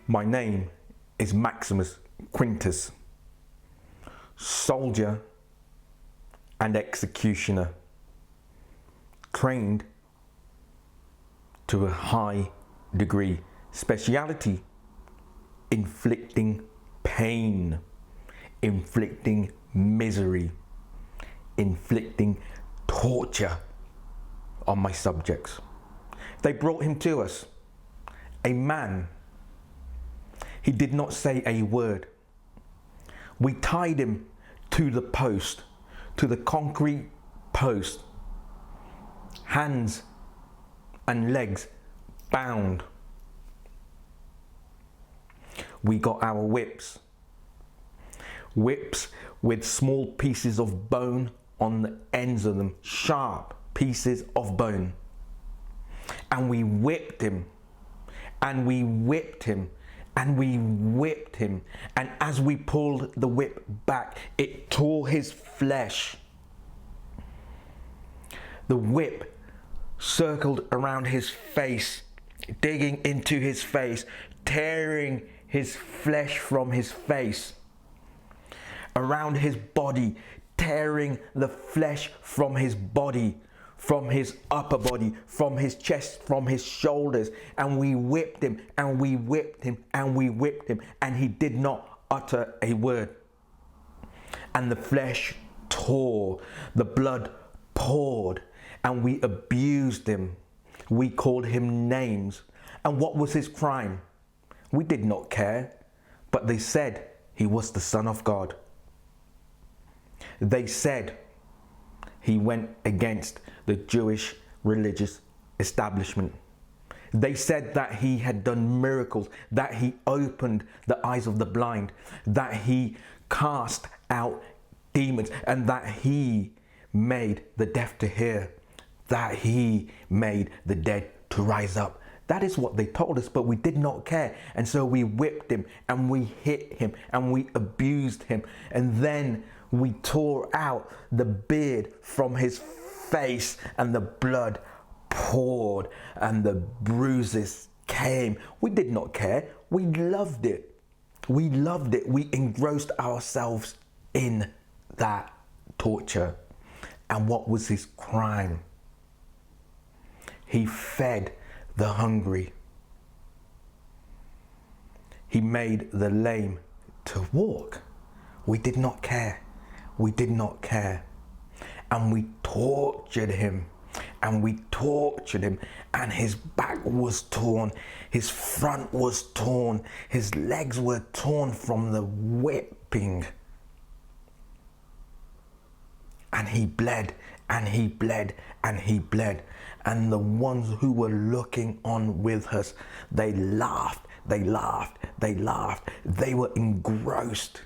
My name is Maximus Quintus, soldier and executioner, trained to a high degree. Speciality: inflicting pain, inflicting misery, inflicting torture on my subjects. They brought him to us, a man. He did not say a word. We tied him to the post, to the concrete post, hands and legs bound. We got our whips with small pieces of bone on the ends of them, sharp pieces of bone. And we whipped him, and we whipped him, and we whipped him. And as we pulled the whip back, it tore his flesh. The whip circled around his face, digging into his face, tearing his flesh from his face, around his body, tearing the flesh from his body, from his upper body, from his chest, from his shoulders. And we whipped him, and we whipped him, and we whipped him, and he did not utter a word. And the flesh tore, the blood poured, and we abused him. We called him names. And what was his crime? We did not care, but they said he was the Son of God. They said he went against the Jewish religious establishment. They said that he had done miracles, that he opened the eyes of the blind, that he cast out demons, and that he made the deaf to hear, that he made the dead to rise up. That is what they told us, but we did not care. And so we whipped him, and we hit him, and we abused him. And then we tore out the beard from his face, and the blood poured, and the bruises came. We did not care. We loved it. We loved it. We engrossed ourselves in that torture. And what was his crime? He fed the hungry. He made the lame to walk. We did not care. We did not care. And we tortured him, and we tortured him, and his back was torn, his front was torn, his legs were torn from the whipping. And he bled, and he bled, and he bled. And the ones who were looking on with us, they laughed, they laughed, they laughed. They were engrossed.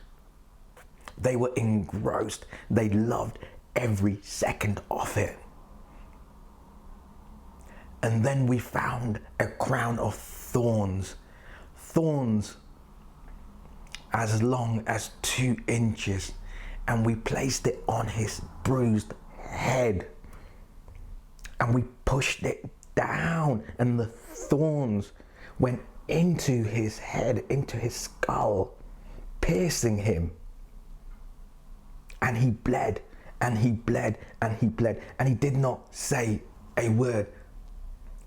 They were engrossed. They loved every second of it. And then we found a crown of thorns. Thorns as long as 2 inches. And we placed it on his bruised head. And we pushed it down, and the thorns went into his head, into his skull, piercing him. And he bled, and he bled, and he bled, and he did not say a word.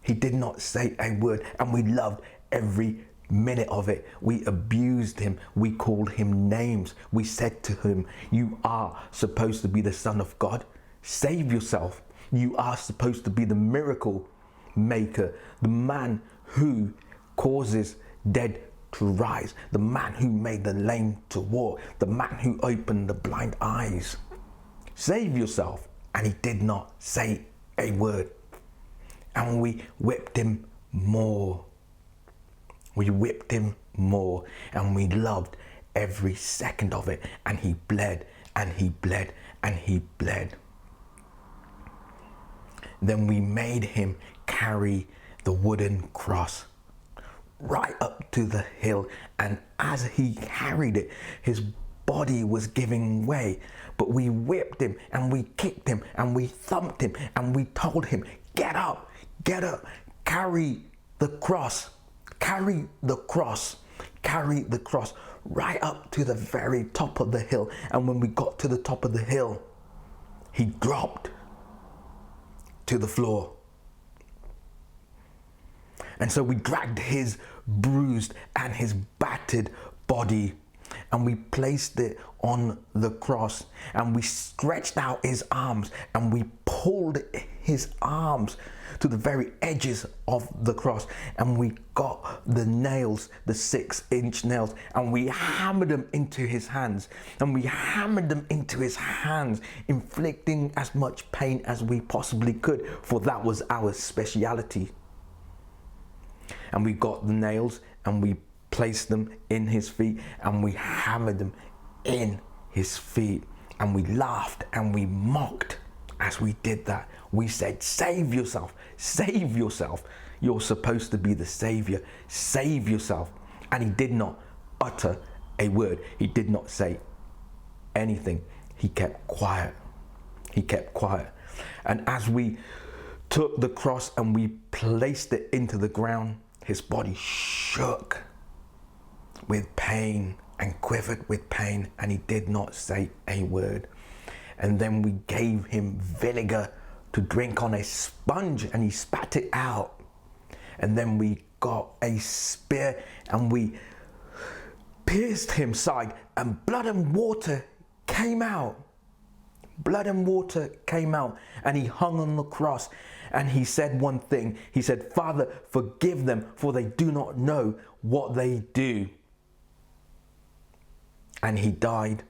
He did not say a word, and we loved every minute of it. We abused him. We called him names. We said to him, "You are supposed to be the Son of God. Save yourself. You are supposed to be the miracle maker, the man who causes dead to rise, the man who made the lame to walk, the man who opened the blind eyes. Save yourself." And he did not say a word. And we whipped him more. We whipped him more, and we loved every second of it. And he bled, and he bled, and he bled. Then we made him carry the wooden cross right up to the hill. And as he carried it, his body was giving way. But we whipped him, and we kicked him, and we thumped him, and we told him, get up, carry the cross, carry the cross. carried the cross right up to the very top of the hill. And when we got to the top of the hill, he dropped to the floor. And so we dragged his bruised and his battered body, and we placed it on the cross, and we stretched out his arms, and we pulled his arms to the very edges of the cross, and we got the nails, the 6-inch nails, and we hammered them into his hands, inflicting as much pain as we possibly could, for that was our speciality. And we got the nails and we placed them in his feet, and we hammered them in his feet, and we laughed and we mocked as we did that. We said, save yourself, save yourself. You're supposed to be the savior, save yourself. And he did not utter a word. He did not say anything. He kept quiet. He kept quiet. And as we took the cross and we placed it into the ground, his body shook with pain and quivered with pain, and he did not say a word. And then we gave him vinegar to drink on a sponge, and he spat it out. And then we got a spear and we pierced him side, and blood and water came out. Blood and water came out, and he hung on the cross, and he said one thing. He said, Father, forgive them, for they do not know what they do. And he died,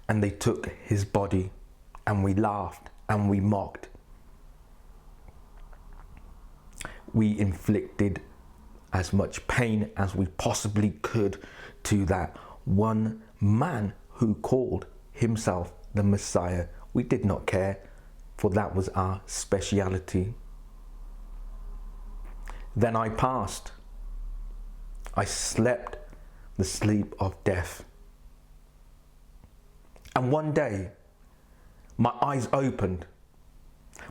and they took his body, and we laughed and we mocked. We inflicted as much pain as we possibly could to that one man who called himself the Messiah. We did not care, for that was our speciality. Then I passed. I slept the sleep of death. And one day, my eyes opened.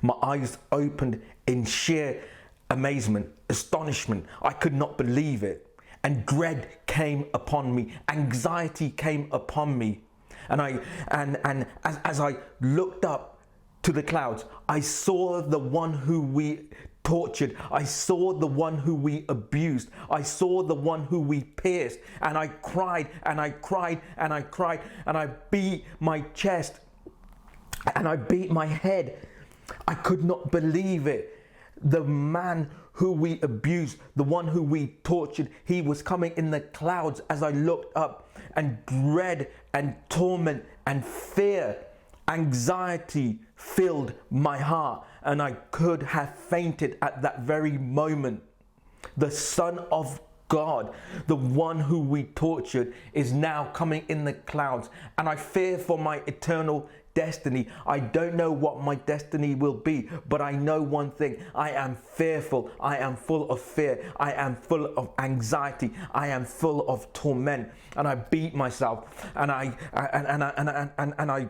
My eyes opened in sheer amazement, astonishment. I could not believe it. And dread came upon me. Anxiety came upon me. And as I looked up to the clouds, I saw the one who we tortured. I saw the one who we abused. I saw the one who we pierced. And I cried and I cried and I cried, and I beat my chest and I beat my head. I could not believe it. The man who we abused, the one who we tortured, he was coming in the clouds as I looked up, and dread and torment and fear, anxiety filled my heart, and I could have fainted at that very moment. The Son of God, the one who we tortured, is now coming in the clouds, and I fear for my eternal destiny. I don't know what my destiny will be, but I know one thing. I am fearful. I am full of fear. I am full of anxiety. I am full of torment, and I beat myself, and I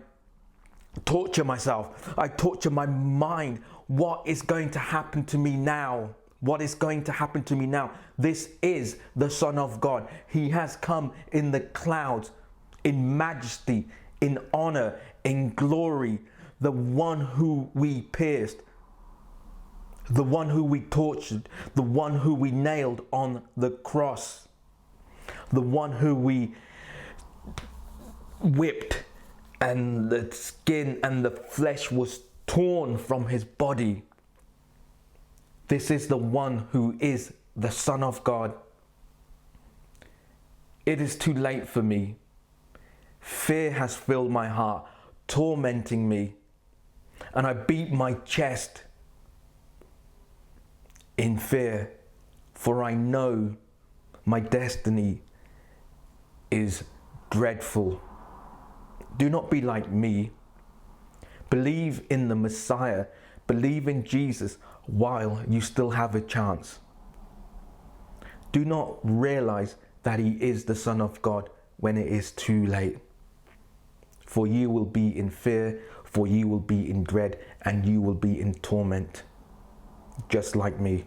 torture myself. I torture my mind. What is going to happen to me now? What is going to happen to me now? This is the Son of God. He has come in the clouds, in majesty, in honor, in glory. The one who we pierced, the one who we tortured, the one who we nailed on the cross, the one who we whipped, and the skin and the flesh was torn from his body. This is the one who is the Son of God. It is too late for me. Fear has filled my heart, tormenting me, and I beat my chest in fear, for I know my destiny is dreadful. Do not be like me. Believe in the Messiah. Believe in Jesus while you still have a chance. Do not realize that he is the Son of God when it is too late. For you will be in fear, for you will be in dread, and you will be in torment, just like me.